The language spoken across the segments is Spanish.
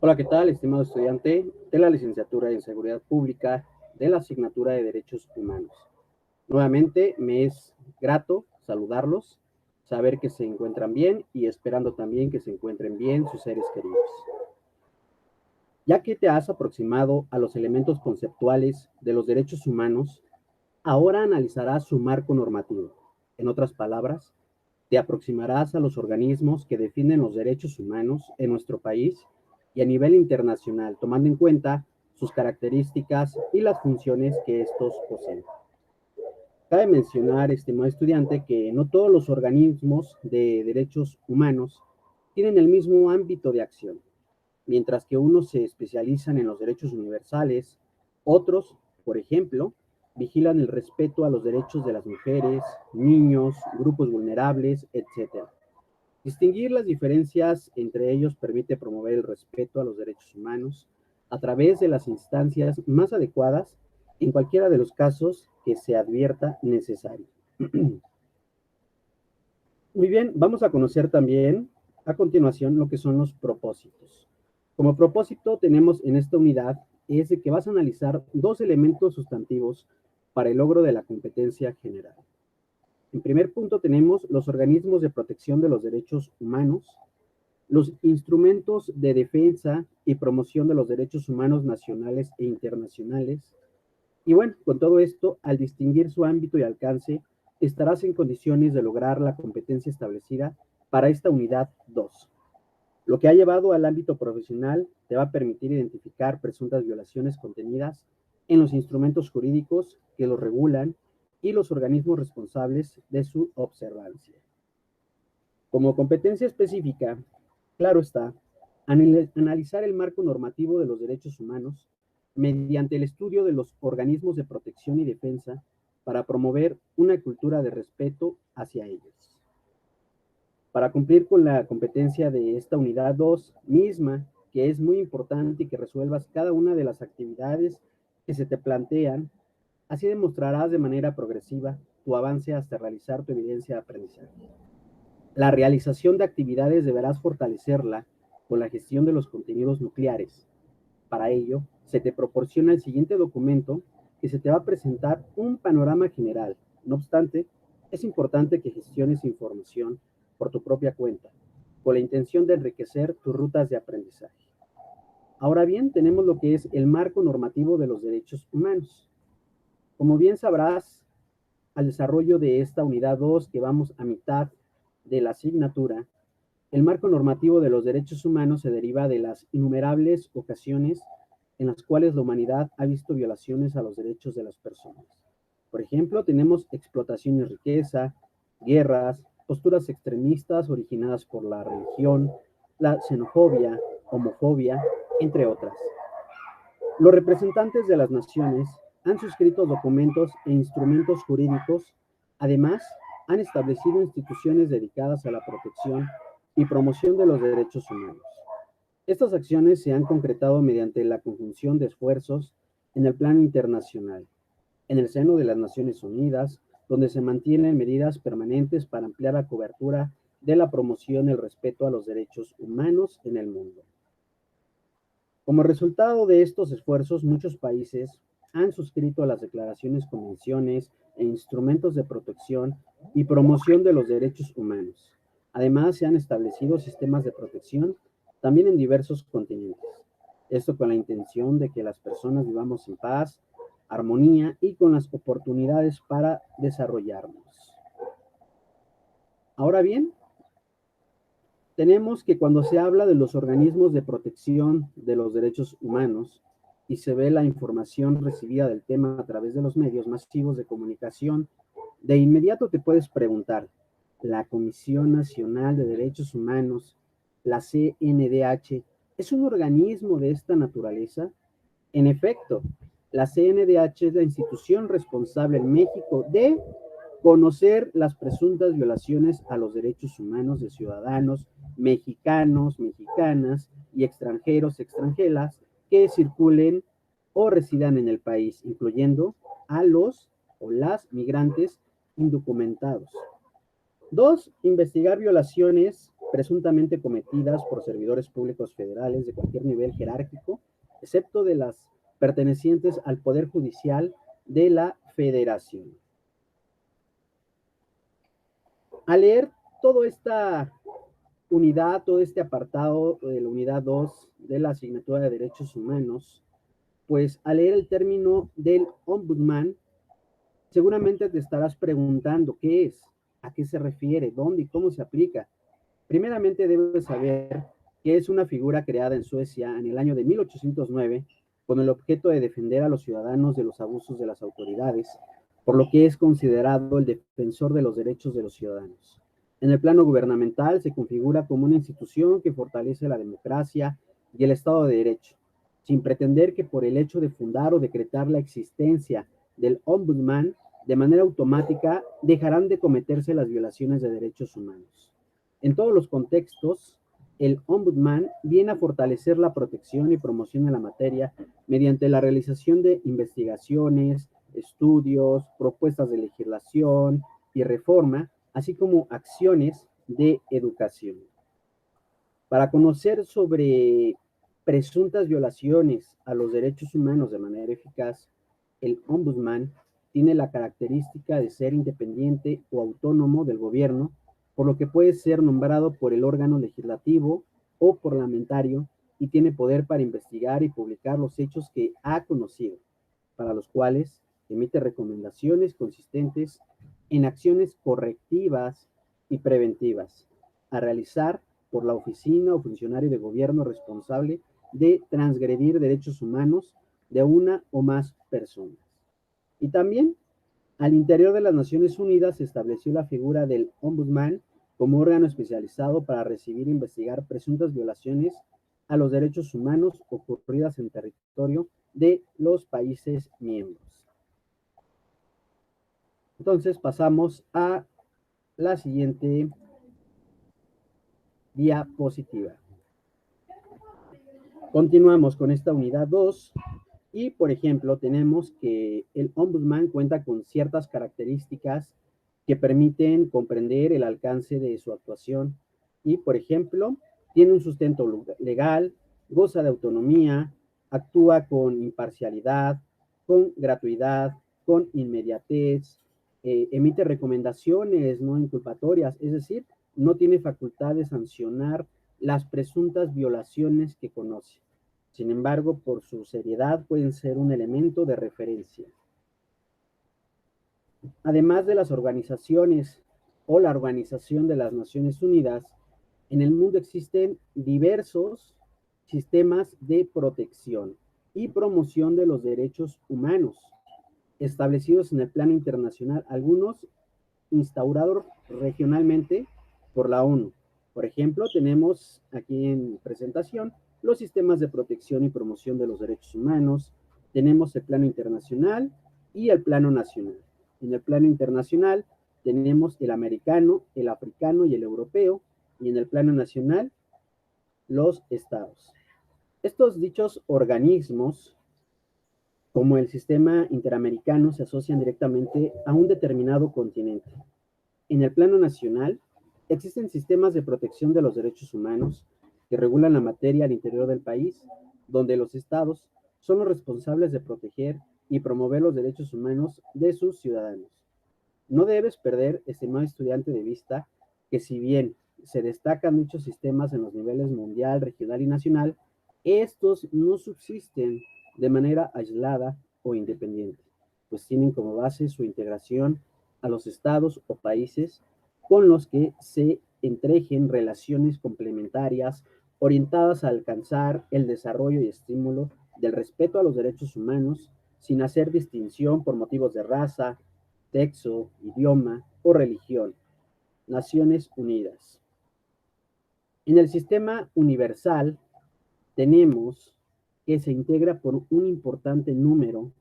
Hola, ¿qué tal, estimado estudiante de la licenciatura en Seguridad Pública de la asignatura de Derechos Humanos? Nuevamente, me es grato saludarlos, saber que se encuentran bien y esperando también que se encuentren bien sus seres queridos. Ya que te has aproximado a los elementos conceptuales de los derechos humanos, ahora analizarás su marco normativo. En otras palabras, te aproximarás a los organismos que definen los derechos humanos en nuestro país y a nivel internacional, tomando en cuenta sus características y las funciones que estos poseen. Cabe mencionar, estimado estudiante, que no todos los organismos de derechos humanos tienen el mismo ámbito de acción. Mientras que unos se especializan en los derechos universales, otros, por ejemplo, vigilan el respeto a los derechos de las mujeres, niños, grupos vulnerables, etc. Distinguir las diferencias entre ellos permite promover el respeto a los derechos humanos a través de las instancias más adecuadas en cualquiera de los casos que se advierta necesario. Muy bien, vamos a conocer también a continuación lo que son los propósitos. Como propósito tenemos en esta unidad es de que vas a analizar dos elementos sustantivos para el logro de la competencia general. En primer punto tenemos los organismos de protección de los derechos humanos, los instrumentos de defensa y promoción de los derechos humanos nacionales e internacionales. Y bueno, con todo esto, al distinguir su ámbito y alcance, estarás en condiciones de lograr la competencia establecida para esta unidad 2. Lo que ha llevado al ámbito profesional te va a permitir identificar presuntas violaciones contenidas en los instrumentos jurídicos que los regulan y los organismos responsables de su observancia. Como competencia específica, claro está, analizar el marco normativo de los derechos humanos mediante el estudio de los organismos de protección y defensa para promover una cultura de respeto hacia ellos. Para cumplir con la competencia de esta unidad 2 misma, que es muy importante y que resuelvas cada una de las actividades que se te plantean, así demostrarás de manera progresiva tu avance hasta realizar tu evidencia de aprendizaje. La realización de actividades deberás fortalecerla con la gestión de los contenidos nucleares. Para ello, se te proporciona el siguiente documento que se te va a presentar un panorama general. No obstante, es importante que gestiones información por tu propia cuenta, con la intención de enriquecer tus rutas de aprendizaje. Ahora bien, tenemos lo que es el marco normativo de los derechos humanos. Como bien sabrás, al desarrollo de esta unidad 2 que vamos a mitad de la asignatura, el marco normativo de los derechos humanos se deriva de las innumerables ocasiones en las cuales la humanidad ha visto violaciones a los derechos de las personas. Por ejemplo, tenemos explotación y riqueza, guerras, posturas extremistas originadas por la religión, la xenofobia, homofobia, entre otras. Los representantes de las naciones han suscrito documentos e instrumentos jurídicos. Además, han establecido instituciones dedicadas a la protección y promoción de los derechos humanos. Estas acciones se han concretado mediante la conjunción de esfuerzos en el plano internacional, en el seno de las Naciones Unidas, donde se mantienen medidas permanentes para ampliar la cobertura de la promoción y el respeto a los derechos humanos en el mundo. Como resultado de estos esfuerzos, muchos países han suscrito las declaraciones, convenciones e instrumentos de protección y promoción de los derechos humanos. Además, se han establecido sistemas de protección también en diversos continentes. Esto con la intención de que las personas vivamos en paz, armonía y con las oportunidades para desarrollarnos. Ahora bien, tenemos que cuando se habla de los organismos de protección de los derechos humanos y se ve la información recibida del tema a través de los medios masivos de comunicación, de inmediato te puedes preguntar, ¿la Comisión Nacional de Derechos Humanos, la CNDH, es un organismo de esta naturaleza? En efecto, la CNDH es la institución responsable en México de conocer las presuntas violaciones a los derechos humanos de ciudadanos mexicanos, mexicanas y extranjeros, extranjeras que circulen o residan en el país, incluyendo a los o las migrantes indocumentados. Dos, investigar violaciones presuntamente cometidas por servidores públicos federales de cualquier nivel jerárquico, excepto de las pertenecientes al Poder Judicial de la Federación. Al leer toda esta unidad, todo este apartado de la unidad 2 de la asignatura de Derechos Humanos, pues al leer el término del ombudsman, seguramente te estarás preguntando qué es, a qué se refiere, dónde y cómo se aplica. Primeramente debes saber que es una figura creada en Suecia en el año de 1809 con el objeto de defender a los ciudadanos de los abusos de las autoridades, por lo que es considerado el defensor de los derechos de los ciudadanos. En el plano gubernamental se configura como una institución que fortalece la democracia y el Estado de Derecho, sin pretender que por el hecho de fundar o decretar la existencia del ombudsman, de manera automática dejarán de cometerse las violaciones de derechos humanos. En todos los contextos, el ombudsman viene a fortalecer la protección y promoción de la materia mediante la realización de investigaciones, estudios, propuestas de legislación y reforma, así como acciones de educación. Para conocer sobre presuntas violaciones a los derechos humanos de manera eficaz, el ombudsman tiene la característica de ser independiente o autónomo del gobierno, por lo que puede ser nombrado por el órgano legislativo o parlamentario y tiene poder para investigar y publicar los hechos que ha conocido, para los cuales emite recomendaciones consistentes en acciones correctivas y preventivas a realizar por la oficina o funcionario de gobierno responsable de transgredir derechos humanos de una o más personas. Y también al interior de las Naciones Unidas se estableció la figura del ombudsman como órgano especializado para recibir e investigar presuntas violaciones a los derechos humanos ocurridas en territorio de los países miembros. Entonces pasamos a la siguiente diapositiva. Continuamos con esta unidad 2 y, por ejemplo, tenemos que el ombudsman cuenta con ciertas características que permiten comprender el alcance de su actuación y, por ejemplo, tiene un sustento legal, goza de autonomía, actúa con imparcialidad, con gratuidad, con inmediatez, emite recomendaciones no inculpatorias, es decir, no tiene facultad de sancionar las presuntas violaciones que conoce. Sin embargo, por su seriedad pueden ser un elemento de referencia. Además de las organizaciones o la Organización de las Naciones Unidas, en el mundo existen diversos sistemas de protección y promoción de los derechos humanos establecidos en el plano internacional, algunos instaurados regionalmente por la ONU. Por ejemplo, tenemos aquí en presentación los sistemas de protección y promoción de los derechos humanos, tenemos el plano internacional y el plano nacional. En el plano internacional tenemos el americano, el africano y el europeo, y en el plano nacional, los estados. Estos dichos organismos, como el sistema interamericano, se asocian directamente a un determinado continente. En el plano nacional, existen sistemas de protección de los derechos humanos que regulan la materia al interior del país, donde los estados son los responsables de proteger y promover los derechos humanos de sus ciudadanos. No debes perder, estimado estudiante, de vista que si bien se destacan muchos sistemas en los niveles mundial, regional y nacional, estos no subsisten de manera aislada o independiente, pues tienen como base su integración a los estados o países con los que se entrejen relaciones complementarias orientadas a alcanzar el desarrollo y estímulo del respeto a los derechos humanos sin hacer distinción por motivos de raza, sexo, idioma o religión. Naciones Unidas. En el sistema universal tenemos que se integra por un importante número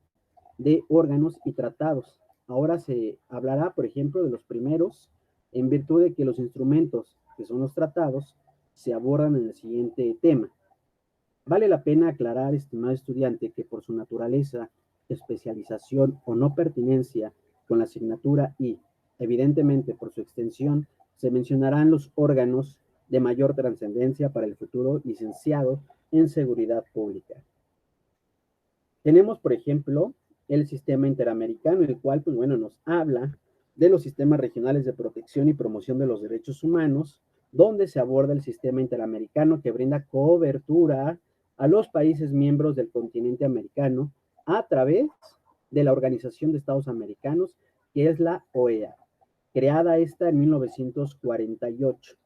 de órganos y tratados. Ahora se hablará, por ejemplo, de los primeros, en virtud de que los instrumentos, que son los tratados, se abordan en el siguiente tema. Vale la pena aclarar, estimado estudiante, que por su naturaleza, especialización o no pertinencia con la asignatura y, evidentemente, por su extensión, se mencionarán los órganos de mayor trascendencia para el futuro licenciado en seguridad pública. Tenemos, por ejemplo, el sistema interamericano, el cual, pues bueno, nos habla de los sistemas regionales de protección y promoción de los derechos humanos, donde se aborda el sistema interamericano que brinda cobertura a los países miembros del continente americano a través de la Organización de Estados Americanos, que es la OEA, creada esta en 1948.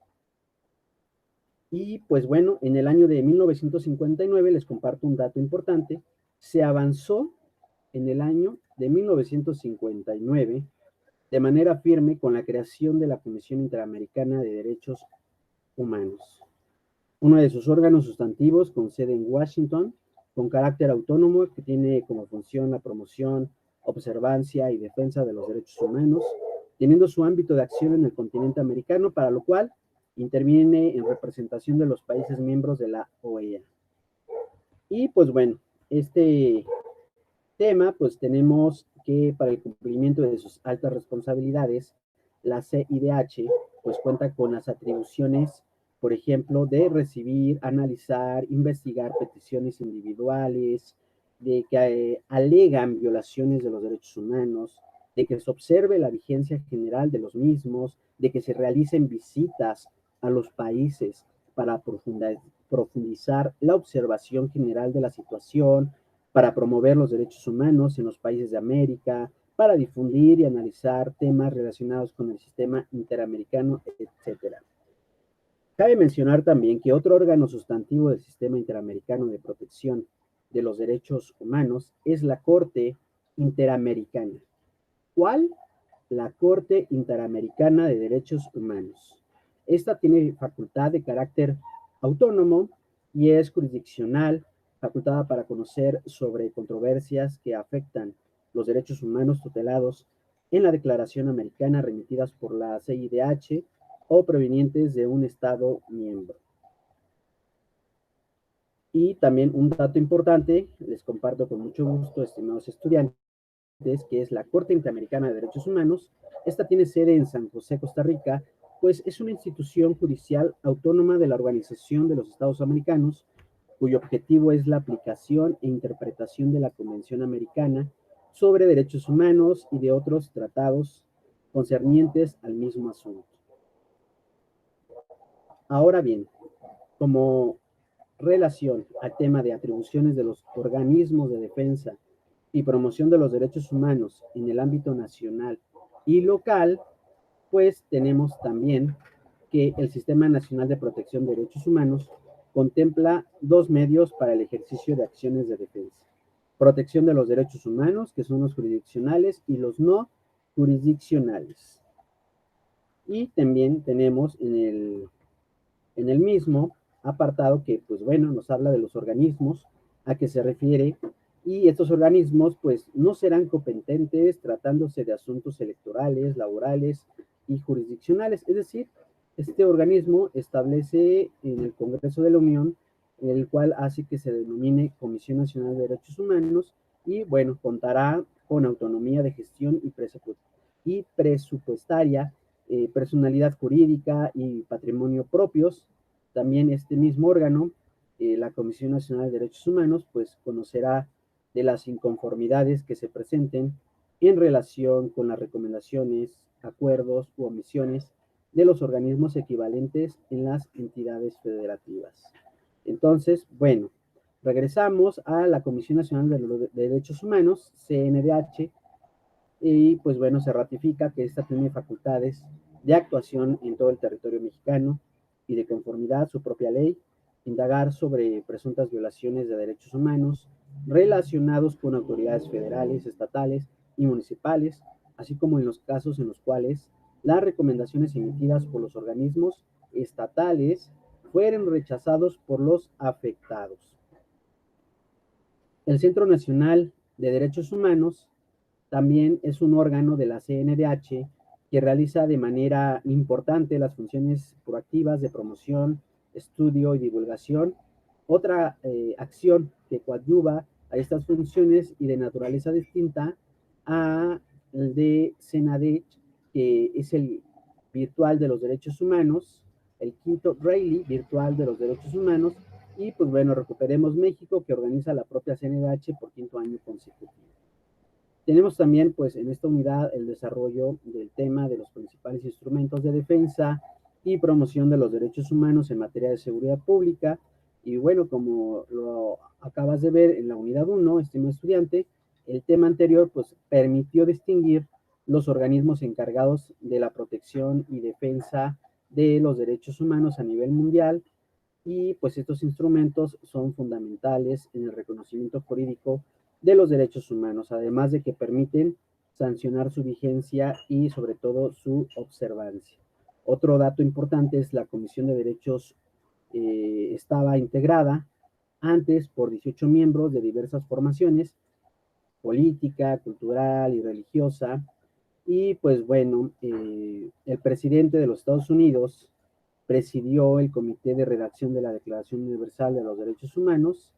Y pues bueno, en el año de 1959, les comparto un dato importante, se avanzó en el año de 1959 de manera firme con la creación de la Comisión Interamericana de Derechos Humanos, uno de sus órganos sustantivos con sede en Washington, con carácter autónomo, que tiene como función la promoción, observancia y defensa de los derechos humanos, teniendo su ámbito de acción en el continente americano, para lo cual interviene en representación de los países miembros de la OEA. Y pues bueno, este tema, pues tenemos que para el cumplimiento de sus altas responsabilidades, la CIDH pues cuenta con las atribuciones, por ejemplo, de recibir, analizar, investigar peticiones individuales, de que alegan violaciones de los derechos humanos, de que se observe la vigencia general de los mismos, de que se realicen visitas a los países para profundizar la observación general de la situación, para promover los derechos humanos en los países de América, para difundir y analizar temas relacionados con el sistema interamericano, etc. Cabe mencionar también que otro órgano sustantivo del sistema interamericano de protección de los derechos humanos es la Corte Interamericana. ¿Cuál? La Corte Interamericana de Derechos Humanos. Esta tiene facultad de carácter autónomo y es jurisdiccional, facultada para conocer sobre controversias que afectan los derechos humanos tutelados en la Declaración Americana remitidas por la CIDH o provenientes de un Estado miembro. Y también un dato importante, les comparto con mucho gusto, estimados estudiantes, que es la Corte Interamericana de Derechos Humanos. Esta tiene sede en San José, Costa Rica, pues es una institución judicial autónoma de la Organización de los Estados Americanos, cuyo objetivo es la aplicación e interpretación de la Convención Americana sobre Derechos Humanos y de otros tratados concernientes al mismo asunto. Ahora bien, como relación al tema de atribuciones de los organismos de defensa y promoción de los derechos humanos en el ámbito nacional y local, pues tenemos también que el Sistema Nacional de Protección de Derechos Humanos contempla dos medios para el ejercicio de acciones de defensa. Protección de los derechos humanos, que son los jurisdiccionales, y los no jurisdiccionales. Y también tenemos en el mismo apartado que, pues bueno, nos habla de los organismos a que se refiere, y estos organismos, pues, no serán competentes tratándose de asuntos electorales, laborales y jurisdiccionales. Es decir, este organismo establece en el Congreso de la Unión, el cual hace que se denomine Comisión Nacional de Derechos Humanos, y bueno, contará con autonomía de gestión y presupuestaria, personalidad jurídica y patrimonio propios. También este mismo órgano, la Comisión Nacional de Derechos Humanos, pues conocerá de las inconformidades que se presenten en relación con las recomendaciones, acuerdos u omisiones de los organismos equivalentes en las entidades federativas. Entonces, bueno, regresamos a la Comisión Nacional de Derechos Humanos, CNDH, y pues bueno, se ratifica que esta tiene facultades de actuación en todo el territorio mexicano y de conformidad a su propia ley, indagar sobre presuntas violaciones de derechos humanos relacionados con autoridades federales, estatales y municipales, así como en los casos en los cuales las recomendaciones emitidas por los organismos estatales fueron rechazados por los afectados. El Centro Nacional de Derechos Humanos también es un órgano de la CNDH que realiza de manera importante las funciones proactivas de promoción, estudio y divulgación. Otra acción que coadyuva a estas funciones y de naturaleza distinta a el de CENADECH, que es el virtual de los derechos humanos, el quinto Rally virtual de los derechos humanos, y pues bueno, Recuperemos México, que organiza la propia CNDH por quinto año consecutivo. Tenemos también, pues, en esta unidad el desarrollo del tema de los principales instrumentos de defensa y promoción de los derechos humanos en materia de seguridad pública. Y bueno, como lo acabas de ver en la unidad 1, estimado estudiante, el tema anterior, pues, permitió distinguir los organismos encargados de la protección y defensa de los derechos humanos a nivel mundial, y pues estos instrumentos son fundamentales en el reconocimiento jurídico de los derechos humanos, además de que permiten sancionar su vigencia y sobre todo su observancia. Otro dato importante es la Comisión de Derechos estaba integrada antes por 18 miembros de diversas formaciones, política, cultural y religiosa, y pues bueno, el presidente de los Estados Unidos presidió el comité de redacción de la Declaración Universal de los Derechos Humanos.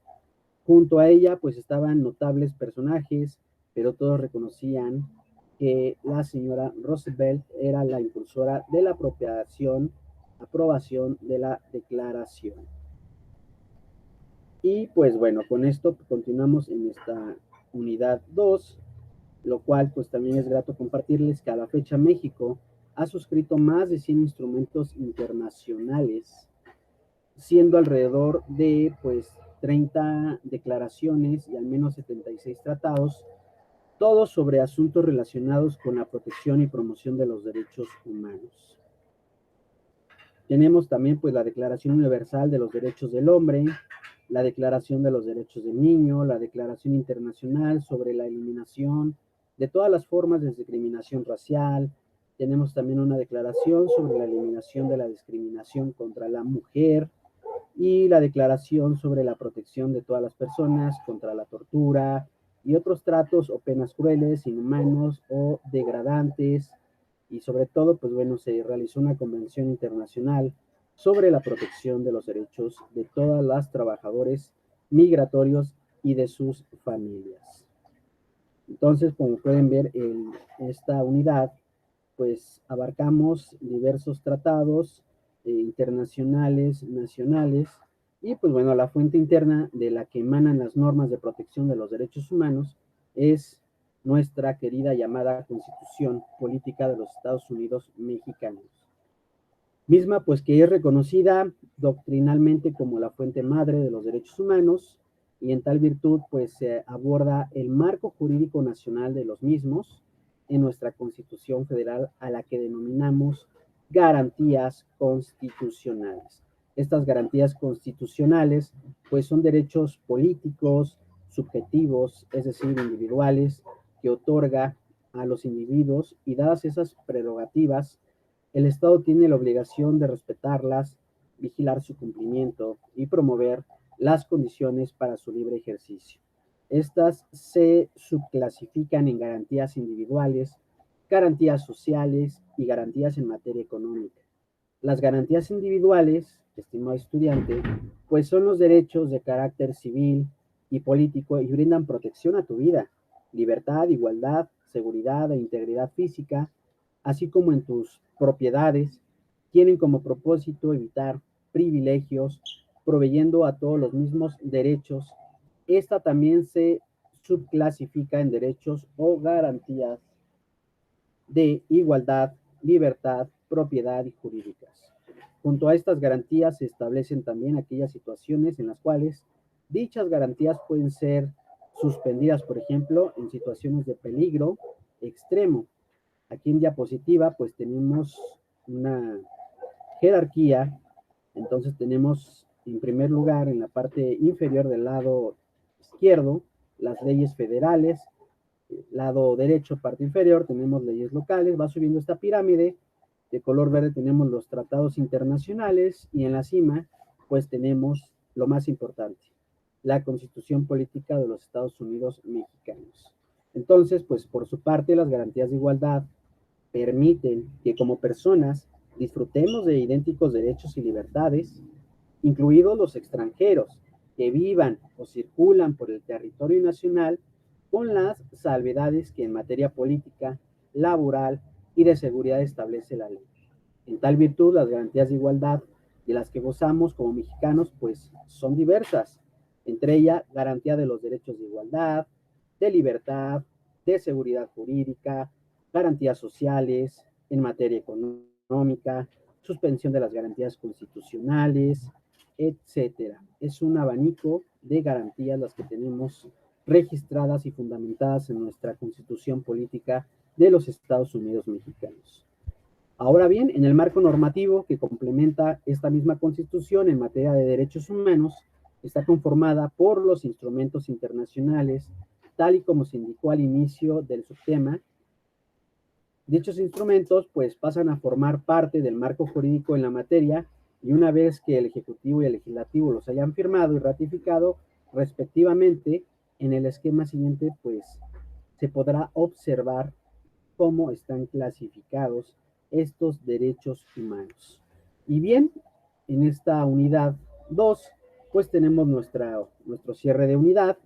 Junto a ella, pues estaban notables personajes, pero todos reconocían que la señora Roosevelt era la impulsora de la aprobación de la declaración. Y pues bueno, con esto continuamos en esta unidad 2, lo cual pues también es grato compartirles que a la fecha México ha suscrito más de 100 instrumentos internacionales, siendo alrededor de pues 30 declaraciones y al menos 76 tratados, todos sobre asuntos relacionados con la protección y promoción de los derechos humanos. Tenemos también pues la Declaración Universal de los Derechos del Hombre, la Declaración de los Derechos del Niño, la Declaración Internacional sobre la eliminación de todas las formas de discriminación racial. Tenemos también una declaración sobre la eliminación de la discriminación contra la mujer y la declaración sobre la protección de todas las personas contra la tortura y otros tratos o penas crueles, inhumanos o degradantes. Y sobre todo, pues bueno, se realizó una convención internacional sobre la protección de los derechos de todas las trabajadores migratorios y de sus familias. Entonces, como pueden ver en esta unidad, pues abarcamos diversos tratados internacionales, nacionales, y pues bueno, la fuente interna de la que emanan las normas de protección de los derechos humanos es nuestra querida llamada Constitución Política de los Estados Unidos Mexicanos. Misma pues que es reconocida doctrinalmente como la fuente madre de los derechos humanos, y en tal virtud pues se aborda el marco jurídico nacional de los mismos en nuestra Constitución Federal, a la que denominamos garantías constitucionales. Estas garantías constitucionales pues son derechos políticos, subjetivos, es decir, individuales, que otorga a los individuos, y dadas esas prerrogativas, el Estado tiene la obligación de respetarlas, vigilar su cumplimiento y promover las condiciones para su libre ejercicio. Estas se subclasifican en garantías individuales, garantías sociales y garantías en materia económica. Las garantías individuales, estimado estudiante, pues son los derechos de carácter civil y político y brindan protección a tu vida, libertad, igualdad, seguridad e integridad física, así como en tus propiedades. Tienen como propósito evitar privilegios, proveyendo a todos los mismos derechos. Esta también se subclasifica en derechos o garantías de igualdad, libertad, propiedad y jurídicas. Junto a estas garantías se establecen también aquellas situaciones en las cuales dichas garantías pueden ser suspendidas, por ejemplo, en situaciones de peligro extremo. Aquí en diapositiva pues tenemos una jerarquía. Entonces tenemos en primer lugar en la parte inferior del lado izquierdo las leyes federales, lado derecho, parte inferior, tenemos leyes locales, va subiendo esta pirámide. De color verde tenemos los tratados internacionales, y en la cima pues tenemos lo más importante, la Constitución Política de los Estados Unidos Mexicanos. Entonces, pues por su parte, las garantías de igualdad permiten que como personas disfrutemos de idénticos derechos y libertades, incluidos los extranjeros que vivan o circulan por el territorio nacional, con las salvedades que en materia política, laboral y de seguridad establece la ley. En tal virtud, las garantías de igualdad de las que gozamos como mexicanos, pues son diversas. Entre ellas, garantía de los derechos de igualdad, de libertad, de seguridad jurídica, garantías sociales en materia económica, suspensión de las garantías constitucionales, etcétera. Es un abanico de garantías las que tenemos registradas y fundamentadas en nuestra Constitución Política de los Estados Unidos mexicanos. Ahora bien, en el marco normativo que complementa esta misma Constitución en materia de derechos humanos, está conformada por los instrumentos internacionales, tal y como se indicó al inicio del subtema. Dichos instrumentos pues pasan a formar parte del marco jurídico en la materia y una vez que el Ejecutivo y el Legislativo los hayan firmado y ratificado respectivamente, en el esquema siguiente pues se podrá observar cómo están clasificados estos derechos humanos. Y bien, en esta unidad 2 pues tenemos nuestro cierre de unidad,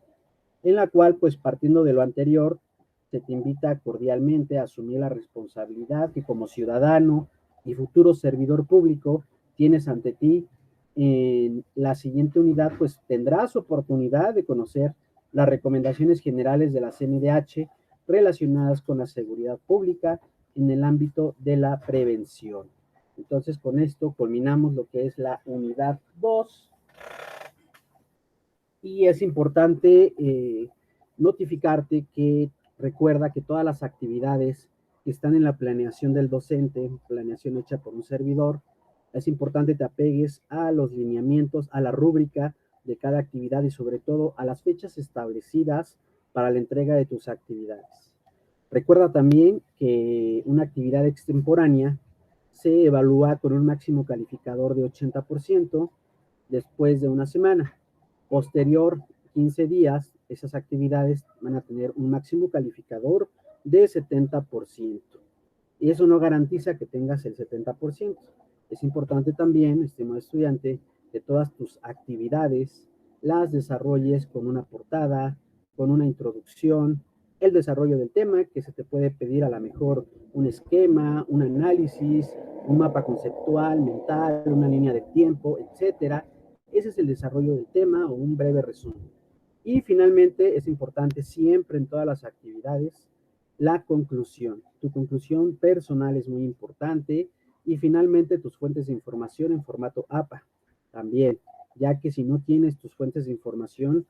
en la cual, pues partiendo de lo anterior, se te invita cordialmente a asumir la responsabilidad que como ciudadano y futuro servidor público tienes ante ti. En la siguiente unidad, pues tendrás oportunidad de conocer las recomendaciones generales de la CNDH relacionadas con la seguridad pública en el ámbito de la prevención. Entonces, con esto culminamos lo que es la unidad 2 y es importante notificarte que recuerda que todas las actividades que están en la planeación del docente, planeación hecha por un servidor, es importante te apegues a los lineamientos, a la rúbrica de cada actividad y sobre todo a las fechas establecidas para la entrega de tus actividades. Recuerda también que una actividad extemporánea se evalúa con un máximo calificador de 80% después de una semana. Posterior 15 días, esas actividades van a tener un máximo calificador de 70%. Y eso no garantiza que tengas el 70%. Es importante también, estimado estudiante, que todas tus actividades las desarrolles con una portada, con una introducción, el desarrollo del tema, que se te puede pedir a lo mejor un esquema, un análisis, un mapa conceptual, mental, una línea de tiempo, etcétera. Ese es el desarrollo del tema o un breve resumen. Y finalmente es importante siempre en todas las actividades la conclusión. Tu conclusión personal es muy importante y finalmente tus fuentes de información en formato APA también, ya que si no tienes tus fuentes de información,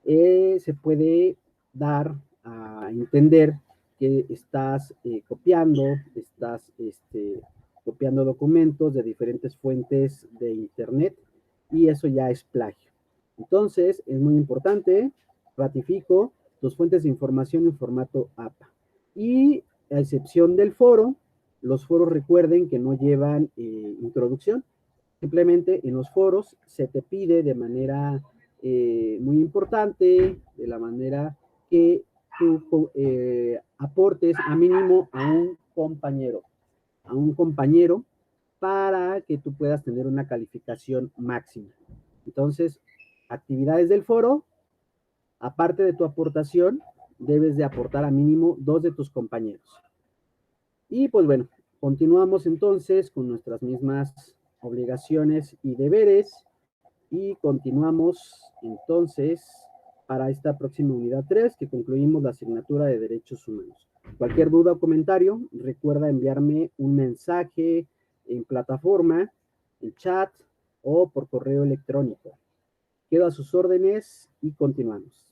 se puede dar a entender que estás copiando, estás copiando documentos de diferentes fuentes de internet y eso ya es plagio. Entonces, es muy importante, ratifico, tus fuentes de información en formato APA. Y a excepción del foro, los foros recuerden que no llevan introducción. Simplemente en los foros se te pide de manera muy importante, de la manera que tú aportes a mínimo a un compañero para que tú puedas tener una calificación máxima. Entonces, actividades del foro, aparte de tu aportación, debes de aportar a mínimo 2 de tus compañeros. Y pues bueno, continuamos entonces con nuestras mismas obligaciones y deberes y continuamos entonces para esta próxima unidad 3 que concluimos la asignatura de Derechos Humanos. Cualquier duda o comentario, recuerda enviarme un mensaje en plataforma, en chat o por correo electrónico. Quedo a sus órdenes y continuamos.